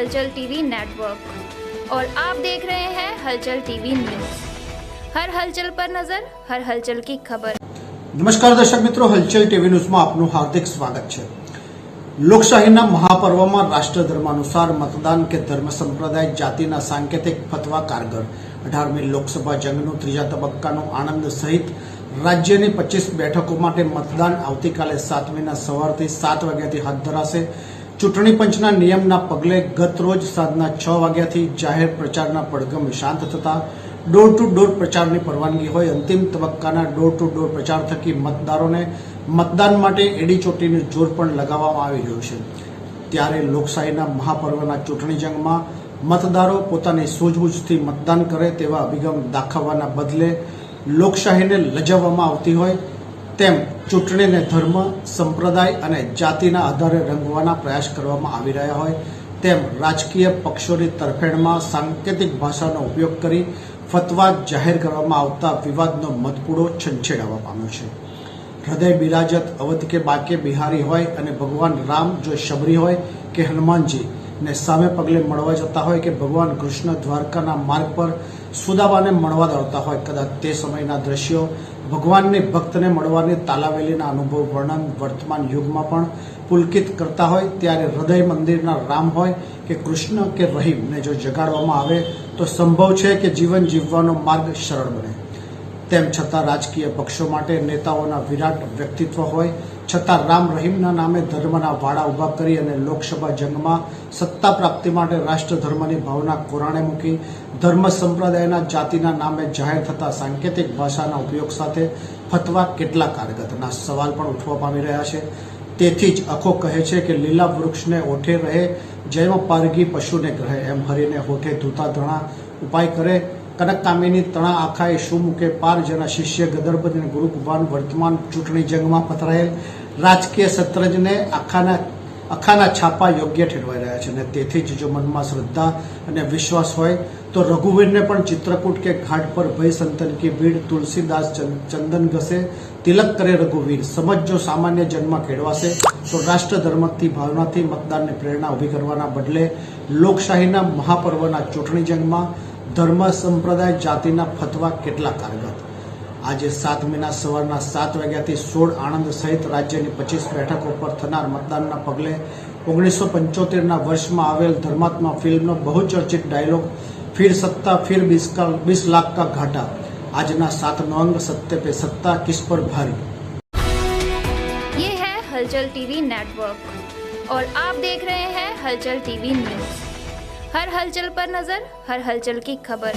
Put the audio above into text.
हलचल TV network और आप देख रहे हैं हलचल टीवी न्यूज। हर हलचल पर नजर, हर हलचल की खबर। नमस्कार दर्शक मित्रों, हलचल टीवी न्यूज में आपનું हार्दिक स्वागत है। લોકશાહીના મહાપર્વમાં રાષ્ટ્રધર્માનુસાર મતદાન કે ધર્મ સંપ્રદાય જાતિના સાંકેતિક ફતવા કારગર 18મી લોકસભા જંગનું ત્રીજા તબક્કાનું આણંદ સહિત રાજ્યની 25 બેઠકો માટે મતદાન આવતીકાલે 7મીના સવારથી 7 વાગ્યાથી હાથ ધરાશે। ચૂંટણી પંચના નિયમના પગલે ગત રોજ સાંજના 6 વાગ્યાથી જાહેર પ્રચારના પડઘમ શાંત થતા ડોર ટુ ડોર પ્રચારની પરવાનગી હોય અંતિમ તબક્કાના ડોર ટુ ડોર પ્રચાર થકી મતદારોને મતદાન માટે એડી ચોટીનું જોર પણ લગાવવામાં આવી રહ્યું છે। ત્યારે લોકશાહીના મહાપર્વના ચૂંટણી જંગમાં મતદારો પોતાની સૂઝબૂઝથી મતદાન કરે તેવા અભિગમ દાખવવાના બદલે લોકશાહીને લજાવવામાં આવતી હોય તેમ ચૂંટણીને ધર્મ, સંપ્રદાય અને જાતિના આધારે રંગવાના પ્રયાસ કરવામાં આવી રહ્યા હોય તેમ રાજકીય પક્ષોની તરફેણમાં સાંકેતિક ભાષાનો ઉપયોગ કરી ફતવા જાહેર કરવામાં આવતા વિવાદનો મધપૂડો છંછેડાવા પામ્યો છે। હૃદય બિરાજત અવધ કે બાકે બિહારી હોય અને ભગવાન રામ જો શબરી હોય કે હનુમાનજી ને સામે પગલે મળવા જતા હોય કે ભગવાન કૃષ્ણ દ્વારકાના માર્ગ પર સુદામાને મળવા દોડતા હોય, કદાચ તે સમયના દ્રશ્યો ભગવાનની ભક્તને મળવાની તાલાવેલીના અનુભવ વર્ણન વર્તમાન યુગમાં પણ પુલકિત કરતા હોય ત્યારે હૃદય મંદિરના રામ હોય કે કૃષ્ણ કે રહીમને જો જગાડવામાં આવે તો સંભવ છે કે જીવન જીવવાનો માર્ગ સરળ બને। તેમ છતાં રાજકીય પક્ષો માટે નેતાઓના વિરાટ વ્યક્તિત્વ હોય છતાં રામ રહીમના નામે ધર્મના વાડા ઊભા કરી અને લોકસભા જંગમાં સત્તા પ્રાપ્તિ માટે રાષ્ટ્ર ધર્મની ભાવના કોરાણે મૂકી ધર્મ સંપ્રદાયના જાતિના નામે જાહેર થતા સાંકેતિક ભાષાના ઉપયોગ સાથે ફતવા કેટલા કારગતના સવાલ પણ ઉઠવા પામી રહ્યા છે। તેથી જ અખો કહે છે કે લીલા વૃક્ષને ઓઠે રહે જેમ પારગી પશુને ગ્રહે એમ હરીને હોઠે ધૂતા ધણા ઉપાય કરે કનક કામિની તણા આખાએ શું મૂકે પાર જેના શિષ્ય ગદરબદ અને ગુરુકુભાન વર્તમાન ચૂંટણી જંગમાં પથરાયેલ રાજકીય શતરંજને અખાના છાપા યોગ્ય ઠેરવાઈ રહ્યા છે અને તેથી જ જો મનમાં શ્રદ્ધા અને વિશ્વાસ હોય તો રઘુવીરને પણ ચિત્રકૂટ કે ઘાટ પર ભય સંતન કી ભીડ તુલસીદાસ ચંદન ઘસે તિલક કરે રઘુવીર સમજ જો સામાન્ય જન્મ કેળવાશે તો રાષ્ટ્ર ધર્મથી ભાવનાથી મતદાનની પ્રેરણા ઊભી કરવાના બદલે લોકશાહીના મહાપર્વના ચૂંટણી જંગમાં ધર્મ સંપ્રદાય જાતિના ફતવા કેટલા કારગત। આજે 7મીના સવારના 7 વાગ્યાથી 16 આણંદ સહિત રાજ્યની 25 બેઠકો પર થનાર મતદાનના પગલે 1975ના વર્ષમાં આવેલ ધર્માત્મા ફિલ્મનો બહુચર્ચિત ડાયલોગ फिर सत्ता फिर 20 लाख का घाटा આજના 7નો અંગ सत्य पे सत्ता किस पर भारी। ये है हलचल टीवी नेटवर्क और आप देख रहे हैं हलचल टीवी न्यूज। हर हलचल पर नजर, हर हलचल की खबर।